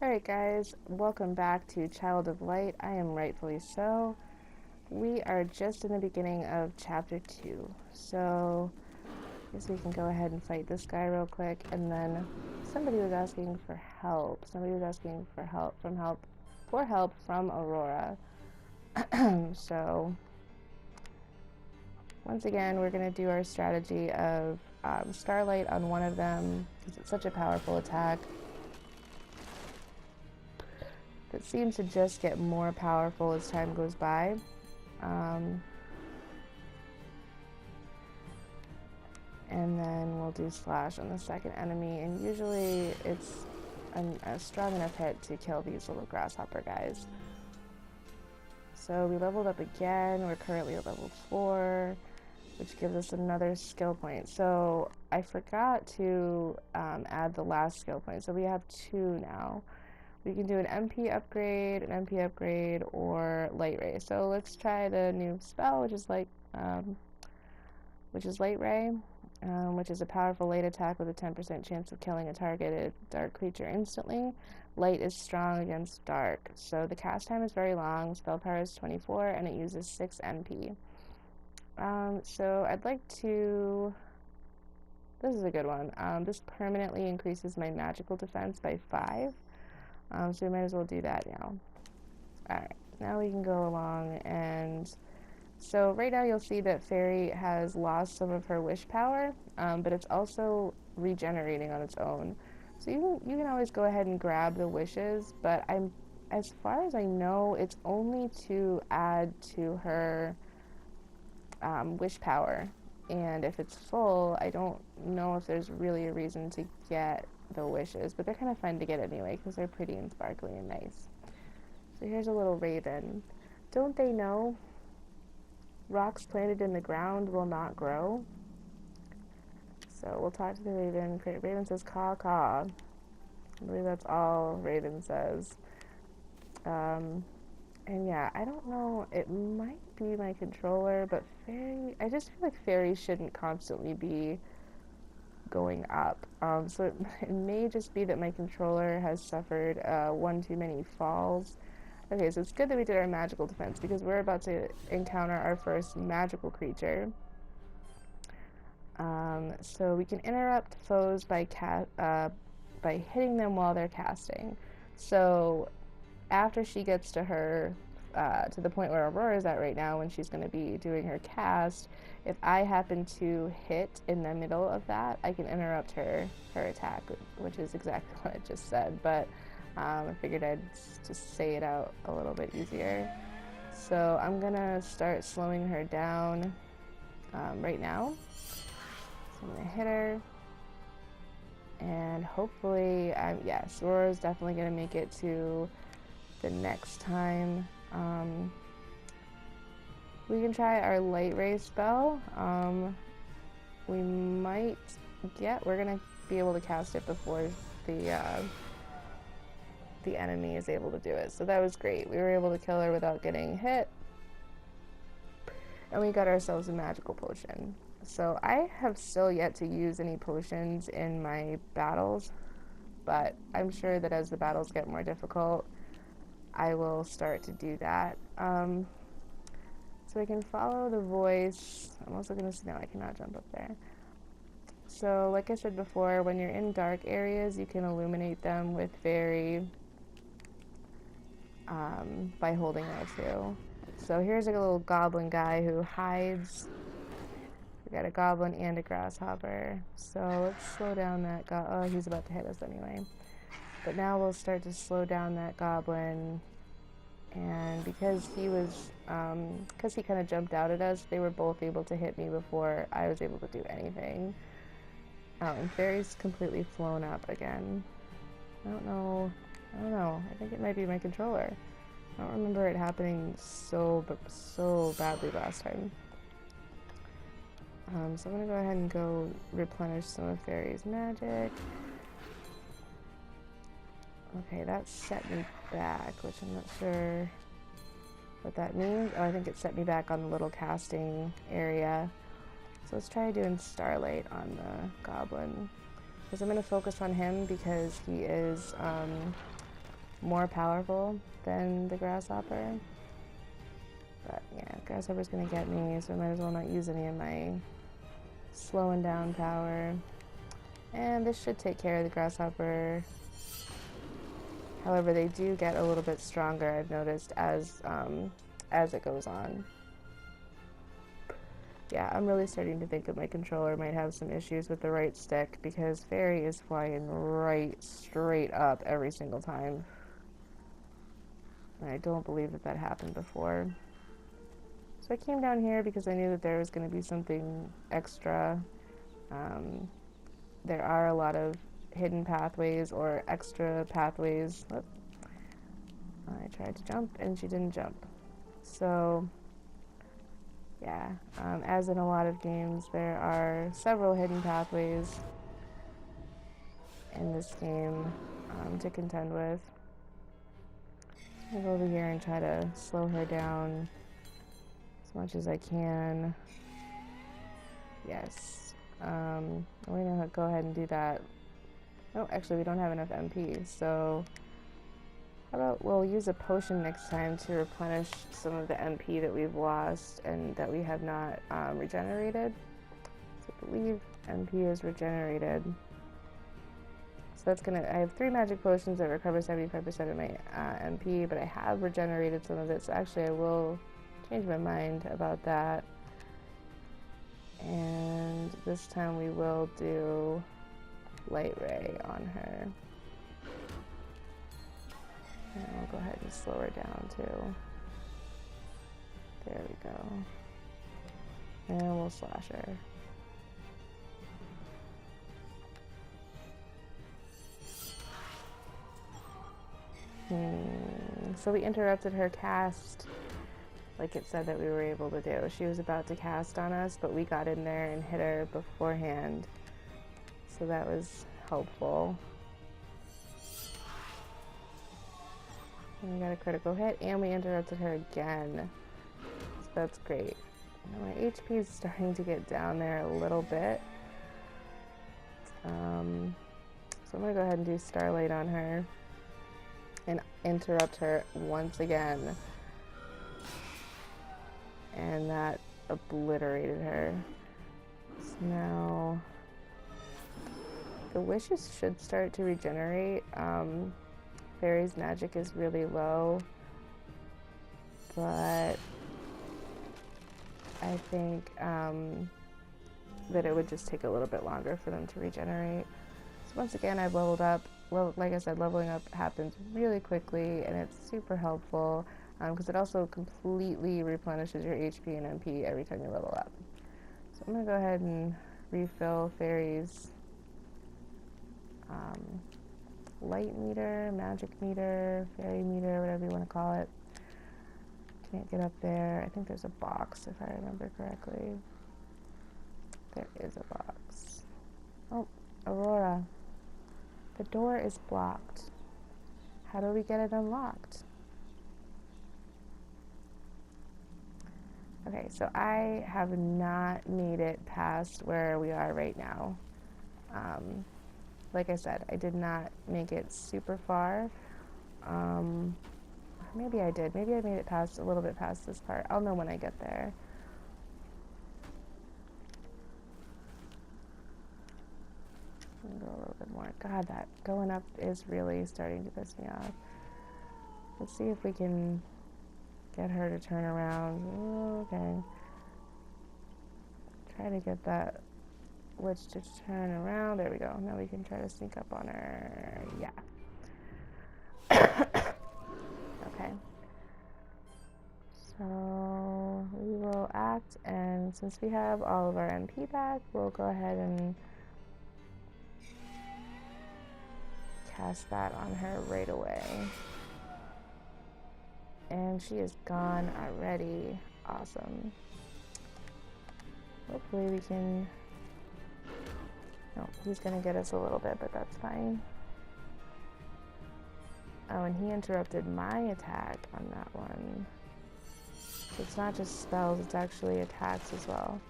Alright guys, welcome back to Child of Light. I am rightfully so. We are just in the beginning of chapter 2. So, I guess we can go ahead and fight this guy real quick. And then somebody was asking for help. Somebody was asking for help from Aurora. So, once again, we're going to do our strategy of Starlight on one of them because it's such a powerful attack. It seems to just get more powerful as time goes by. And then we'll do slash on the second enemy, and usually it's a strong enough hit to kill these little grasshopper guys. So we leveled up again. We're currently at level 4, which gives us another skill point. So I forgot to add the last skill point, so we have 2 now. We can do an MP upgrade, or Light Ray. So let's try the new spell, which is Light Ray, which is a powerful light attack with a 10% chance of killing a targeted dark creature instantly. Light is strong against dark, so the cast time is very long. Spell power is 24, and it uses 6 NP. So I'd like to. This is a good one. This permanently increases my magical defense by 5. So we might as well do that now. Alright, now we can go along, and so right now you'll see that Fairy has lost some of her wish power, but it's also regenerating on its own. So you can always go ahead and grab the wishes, but as far as I know, it's only to add to her wish power. And if it's full, I don't know if there's really a reason to get the wishes, but they're kind of fun to get anyway because they're pretty and sparkly and nice. So here's a little raven. Don't they know rocks planted in the ground will not grow? So we'll talk to the raven. Raven says caw caw. I believe that's all Raven says. And yeah, I don't know, it might be my controller, but Fairy, I just feel like Fairy shouldn't constantly be going up. So it may just be that my controller has suffered one too many falls. Okay, so it's good that we did our magical defense because we're about to encounter our first magical creature. So we can interrupt foes by hitting them while they're casting. So after she gets to the point where Aurora is at right now, when she's going to be doing her cast, if I happen to hit in the middle of that, I can interrupt her attack, which is exactly what I just said, but I figured I'd just say it out a little bit easier. So I'm going to start slowing her down right now. So I'm going to hit her, and hopefully, yes, Aurora's definitely going to make it to the next time. We can try our Light Ray spell. We're gonna be able to cast it before the enemy is able to do it. So that was great. We were able to kill her without getting hit. And we got ourselves a magical potion. So I have still yet to use any potions in my battles, but I'm sure that as the battles get more difficult, I will start to do that. So I can follow the voice. I'm also going to, no, I cannot jump up there. So like I said before, when you're in dark areas, you can illuminate them with Fairy by holding L2. So here's like a little goblin guy who hides. We got a goblin and a grasshopper. So let's slow down that oh, he's about to hit us anyway. But now we'll start to slow down that goblin. And because he kind of jumped out at us, they were both able to hit me before I was able to do anything. Oh, and Fairy's completely flown up again. I don't know. I think it might be my controller. I don't remember it happening so badly last time. So I'm gonna go ahead and go replenish some of Fairy's magic. Okay, that set me back, which I'm not sure what that means. Oh, I think it set me back on the little casting area. So let's try doing Starlight on the goblin. Because I'm going to focus on him because he is more powerful than the Grasshopper. But yeah, Grasshopper's gonna get me, so I might as well not use any of my slowing down power. And this should take care of the Grasshopper. However, they do get a little bit stronger, I've noticed, as it goes on. Yeah, I'm really starting to think that my controller might have some issues with the right stick, because Fairy is flying right straight up every single time. And I don't believe that that happened before. So I came down here because I knew that there was going to be something extra. There are a lot of hidden pathways or extra pathways. Oop. I tried to jump and she didn't jump. So yeah, as in a lot of games, there are several hidden pathways in this game to contend with. I'll go over here and try to slow her down as much as I can. Yes. We're gonna go ahead and do that. Oh, actually, we don't have enough MP, so how about we'll use a potion next time to replenish some of the MP that we've lost and that we have not regenerated. So I believe MP is regenerated. So that's gonna, I have 3 magic potions that recover 75% of my MP, but I have regenerated some of it, so actually I will change my mind about that. And this time we will do Light Ray on her. And I'll go ahead and slow her down too. There we go. And we'll slash her. So we interrupted her cast, like it said that we were able to do. She was about to cast on us, but we got in there and hit her beforehand. So that was helpful. And we got a critical hit, and we interrupted her again. So that's great. Now my HP is starting to get down there a little bit. So I'm going to go ahead and do Starlight on her and interrupt her once again. And that obliterated her. So now the wishes should start to regenerate. Fairy's magic is really low, but I think that it would just take a little bit longer for them to regenerate. So once again, I've leveled up. Well, like I said, leveling up happens really quickly, and it's super helpful because it also completely replenishes your HP and MP every time you level up. So I'm going to go ahead and refill Fairy's light meter, magic meter, fairy meter, whatever you want to call it. Can't get up there. I think there's a box, if I remember correctly. There is a box. Oh, Aurora. The door is blocked. How do we get it unlocked? Okay, so I have not made it past where we are right now. Like I said, I did not make it super far. Maybe I did. Maybe I made it past a little bit past this part. I'll know when I get there. Go a little bit more. God, that going up is really starting to piss me off. Let's see if we can get her to turn around. Ooh, okay. Try to get that witch to turn around. There we go. Now we can try to sneak up on her. Yeah. Okay. So we will act, and since we have all of our MP back, we'll go ahead and cast that on her right away. And she is gone already. Awesome. Hopefully we can... No, he's gonna get us a little bit, but that's fine. Oh, and he interrupted my attack on that one. So it's not just spells, it's actually attacks as well.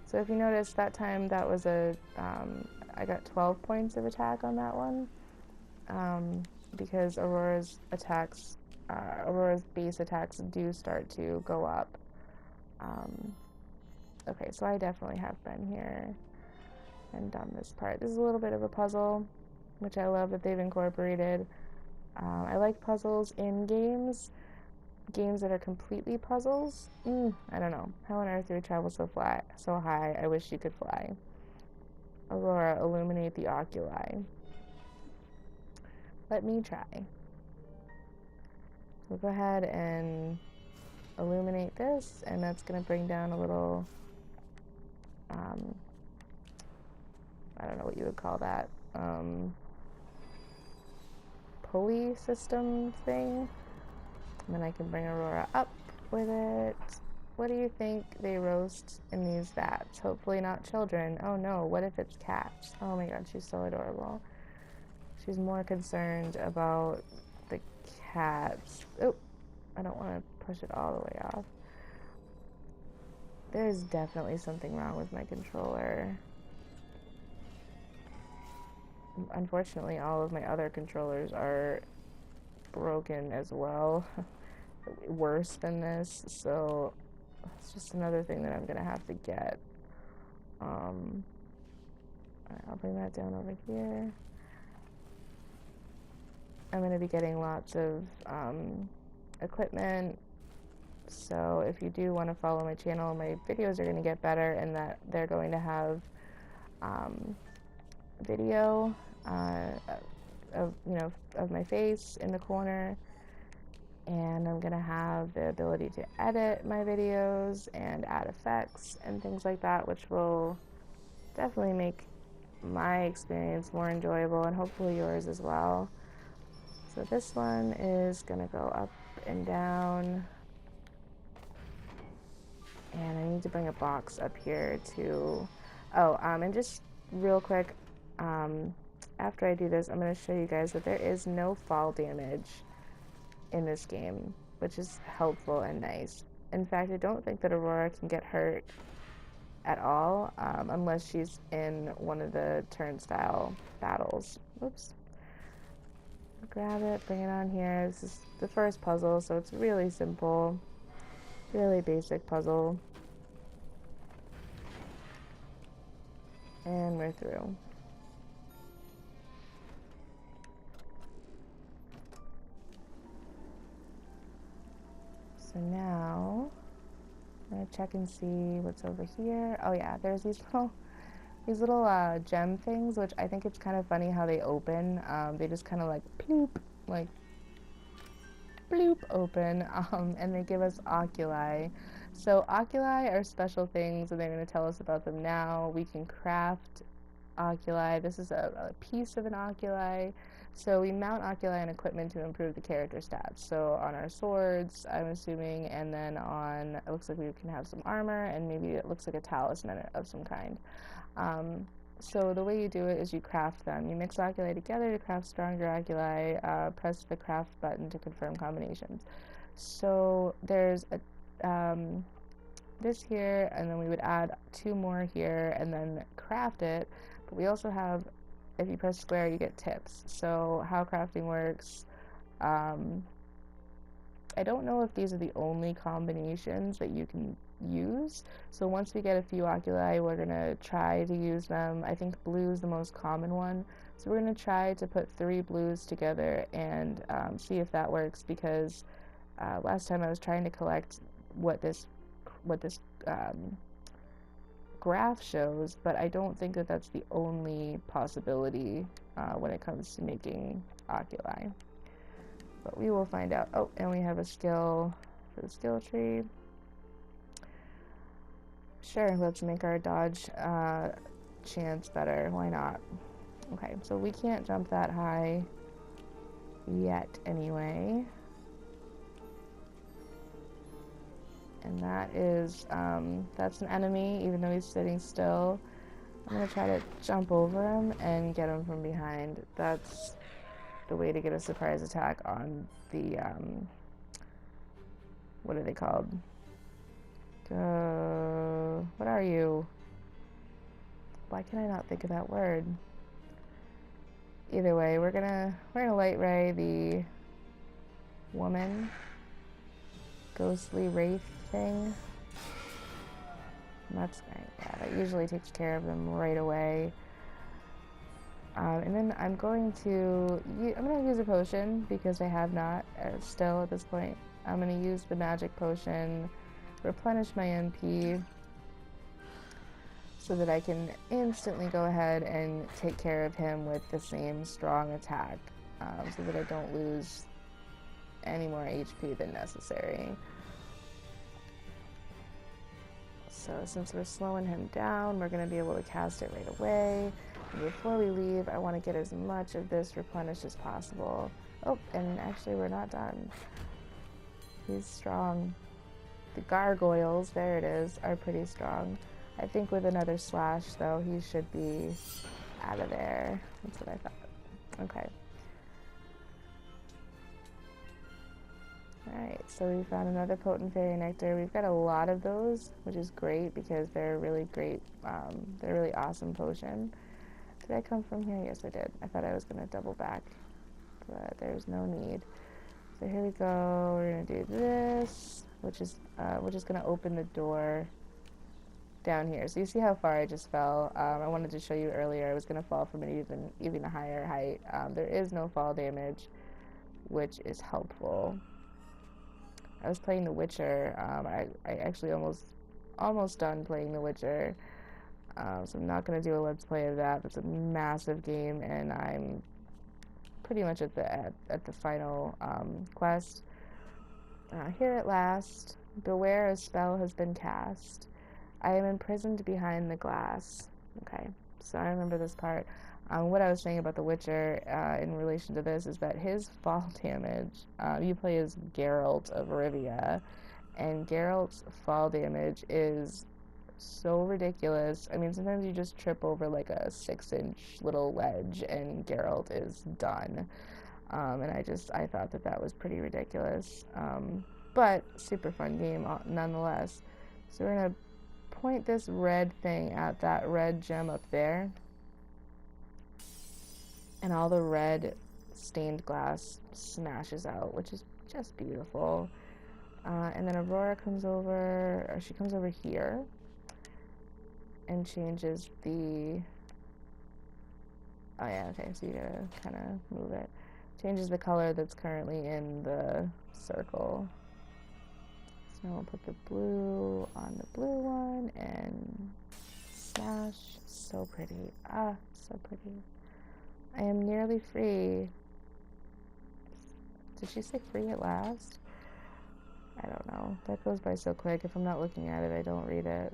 So if you notice, that time that was a... I got 12 points of attack on that one. because Aurora's base attacks do start to go up. Okay, so I definitely have been here and done this part. This is a little bit of a puzzle, which I love that they've incorporated. I like puzzles in games that are completely puzzles. I don't know. How on earth do we travel so high? I wish you could fly. Aurora, illuminate the oculi. Let me try. We'll go ahead and illuminate this, and that's going to bring down a little, I don't know what you would call that, pulley system thing. And then I can bring Aurora up with it. What do you think they roast in these vats? Hopefully not children. Oh no, what if it's cats? Oh my god, she's so adorable. She's more concerned about the cats. Oh, I don't want to push it all the way off. There's definitely something wrong with my controller. Unfortunately, all of my other controllers are broken as well. Worse than this, so it's just another thing that I'm gonna have to get. Alright, I'll bring that down over here. I'm gonna be getting lots of equipment, so if you do want to follow my channel, my videos are going to get better in that they're going to have video of my face in the corner, and I'm going to have the ability to edit my videos and add effects and things like that, which will definitely make my experience more enjoyable and hopefully yours as well. So this one is going to go up and down, and I need to bring a box up here too. Oh, and just real quick, after I do this, I'm going to show you guys that there is no fall damage in this game, which is helpful and nice. In fact, I don't think that Aurora can get hurt at all, unless she's in one of the turnstile battles. Oops. Grab it, bring it on here. This is the first puzzle, so it's really simple, really basic puzzle. And we're through. So now I'm gonna check and see what's over here. Oh yeah, there's these little gem things, which I think it's kind of funny how they open. They just kind of like ploop, like bloop open, and they give us oculi. So oculi are special things, and they're going to tell us about them now. We can craft oculi. This is a piece of an oculi. So we mount oculi on equipment to improve the character stats. So on our swords, I'm assuming, and then on, it looks like we can have some armor, and maybe it looks like a talisman of some kind. So the way you do it is you craft them. You mix oculi together to craft stronger oculi. Press the craft button to confirm combinations. So there's this here, and then we would add 2 more here, and then craft it. But we also have, if you press square, you get tips. So how crafting works. I don't know if these are the only combinations that you can use. So once we get a few oculi, we're going to try to use them. I think blue is the most common one. So we're going to try to put 3 blues together and see if that works, because last time I was trying to collect what this graph shows, but I don't think that that's the only possibility when it comes to making oculi. But we will find out. Oh, and we have a skill for the skill tree. Sure, let's make our dodge chance better. Why not? Okay, so we can't jump that high yet anyway. And that is, that's an enemy, even though he's sitting still. I'm gonna try to jump over him and get him from behind. That's the way to get a surprise attack on the, what are they called? What are you? Why can I not think of that word? Either way, we're gonna light ray the woman ghostly wraith thing. That's right. Yeah, that usually takes care of them right away. And then I'm going to use a potion because I have not still at this point. I'm going to use the magic potion, replenish my MP, so that I can instantly go ahead and take care of him with the same strong attack, so that I don't lose any more HP than necessary. So since we're slowing him down, we're going to be able to cast it right away. And before we leave, I want to get as much of this replenished as possible. Oh, and actually we're not done. He's strong. The gargoyles, there it is, are pretty strong. I think with another slash, though, he should be out of there. That's what I thought. Okay. Alright, so we found another potent fairy nectar. We've got a lot of those, which is great because they're really great, they're a really awesome potion. Did I come from here? Yes, I did. I thought I was going to double back, but there's no need. So here we go. We're going to do this, which is going to open the door down here. So you see how far I just fell. I wanted to show you earlier I was going to fall from an even a higher height. There is no fall damage, which is helpful. I was playing The Witcher. I actually almost done playing The Witcher. So I'm not going to do a let's play of that. That's a massive game, and I'm pretty much at the final quest. Here at last, beware, a spell has been cast. I am imprisoned behind the glass. Okay, so I remember this part. What I was saying about The Witcher in relation to this is that his fall damage, you play as Geralt of Rivia, and Geralt's fall damage is so ridiculous. I mean, sometimes you just trip over like a 6-inch little ledge and Geralt is done. And I thought that was pretty ridiculous. But super fun game nonetheless. So we're going to point this red thing at that red gem up there. And all the red stained glass smashes out, which is just beautiful. And then Aurora comes over, or she comes over here and changes the, oh yeah, okay, so you gotta kind of move it. Changes the color that's currently in the circle. So we'll put the blue on the blue one and smash. So pretty. Ah, so pretty. I am nearly free. Did she say free at last? I don't know. That goes by so quick. If I'm not looking at it, I don't read it.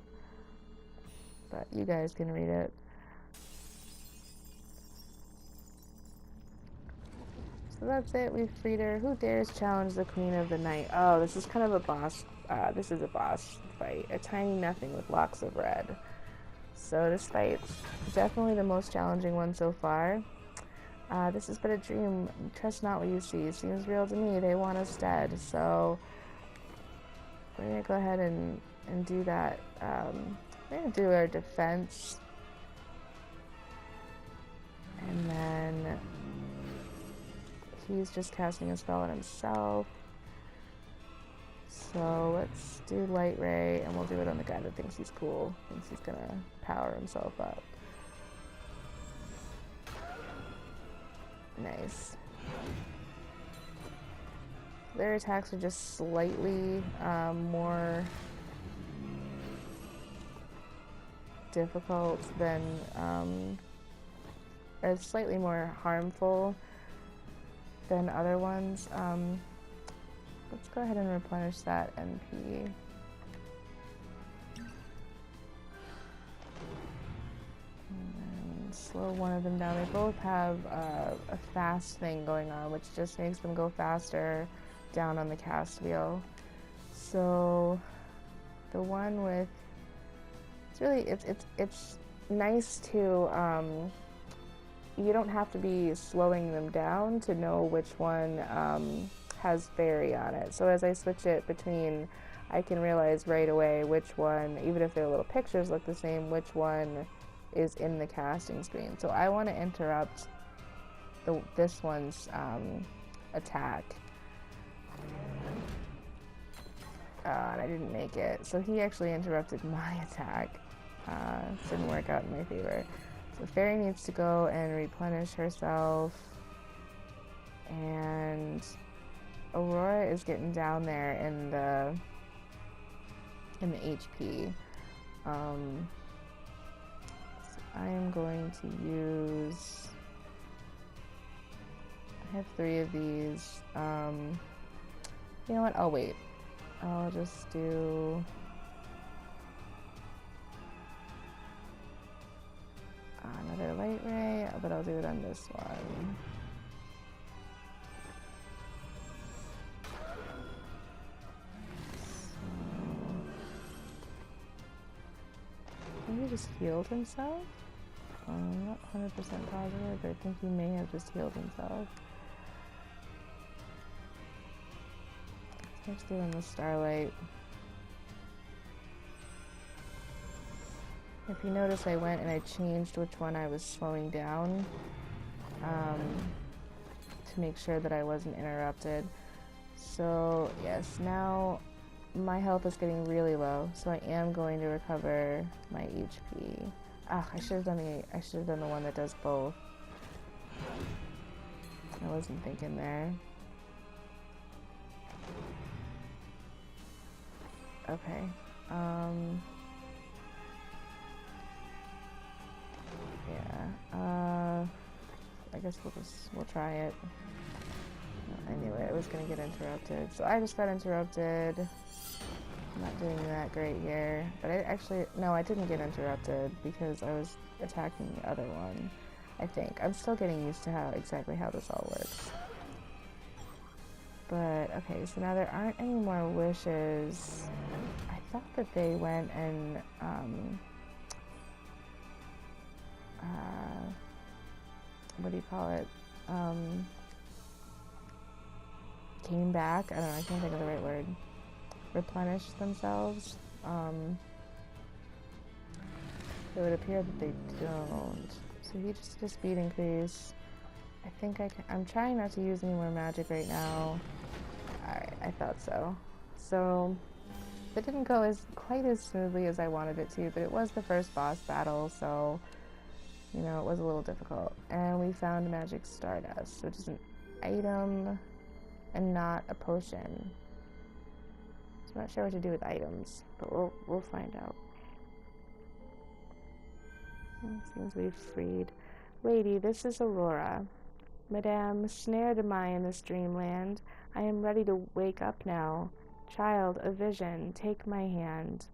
But you guys can read it. So that's it. We've freed her. Who dares challenge the Queen of the Night? Oh, this is kind of a boss. This is a boss fight. A tiny nothing with locks of red. So this fight's definitely the most challenging one so far. This is but a dream. Trust not what you see. Seems real to me. They want us dead. So we're going to go ahead and do that. We're going to do our defense. And then he's just casting a spell on himself. So let's do Light Ray, and we'll do it on the guy that thinks he's cool. Thinks he's going to power himself up. Nice. Their attacks are just slightly more difficult than, or slightly more harmful than other ones. Let's go ahead and replenish that MP. Slow one of them down. They both have a fast thing going on, which just makes them go faster down on the cast wheel. So the one with, it's nice to, you don't have to be slowing them down to know which one has fairy on it. So as I switch it between, I can realize right away which one, even if their little pictures look the same, which one is in the casting screen. So I want to interrupt this one's attack. And I didn't make it. So he actually interrupted my attack. Didn't work out in my favor. So Fairy needs to go and replenish herself. And Aurora is getting down there in the HP. So I am going to use... I have 3 of these. You know what? I'll wait. I'll just do... another light ray, but I'll do it on this one. He just healed himself? I'm not 100% positive, but I think he may have just healed himself. Let's do in the Starlight. If you notice, I went and I changed which one I was slowing down to make sure that I wasn't interrupted. So yes, now my health is getting really low, so I am going to recover my HP. Ah, I should have done the one that does both. I wasn't thinking there. Okay. Yeah. I guess we'll try it. I knew it was gonna get interrupted, so I just got interrupted. I'm not doing that great here, but I didn't get interrupted because I was attacking the other one. I think I'm still getting used to exactly how this all works. But okay, so now there aren't any more wishes. I thought that they went and what do you call it? Came back. I don't know. I can't think of the right word. Replenish themselves. It would appear that they don't. So he just did speed increase. I think I'm trying not to use any more magic right now. Alright, I thought so. So it didn't go quite as smoothly as I wanted it to, but it was the first boss battle, so you know, it was a little difficult. And we found Magic Stardust, which is an item and not a potion. So I'm not sure what to do with items, but we'll find out. Seems we've freed. Lady, this is Aurora. Madame, snared am I in this dreamland. I am ready to wake up now. Child, a vision, take my hand.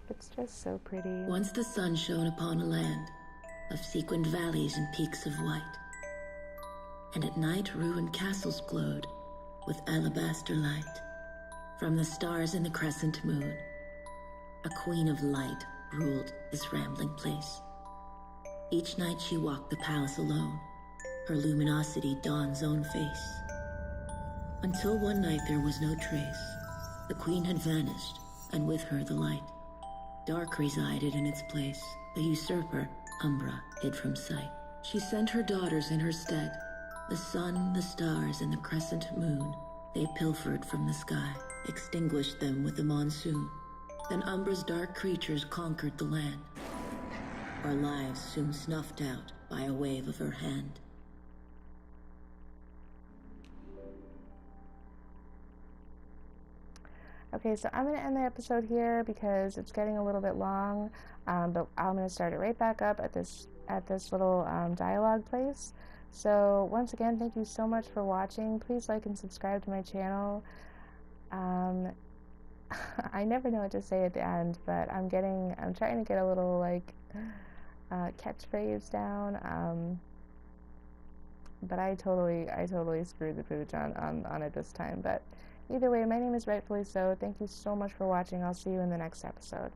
It's just so pretty. Once the sun shone upon a land of sequined valleys and peaks of white, and at night ruined castles glowed with alabaster light. From the stars and the crescent moon, a queen of light ruled this rambling place. Each night she walked the palace alone, her luminosity dawn's own face. Until one night there was no trace. The queen had vanished, and with her the light. Dark resided in its place. The usurper, Umbra, hid from sight. She sent her daughters in her stead. The sun, the stars, and the crescent moon, they pilfered from the sky, extinguished them with the monsoon. Then Umbra's dark creatures conquered the land. Our lives soon snuffed out by a wave of her hand. Okay, so I'm going to end the episode here because it's getting a little bit long, but I'm going to start it right back up at this little dialogue place. So once again, thank you so much for watching. Please like and subscribe to my channel. I never know what to say at the end, but I'm trying to get a little like catchphrase down. But I totally screwed the pooch on it this time. But either way, my name is Rightfully So. Thank you so much for watching. I'll see you in the next episode.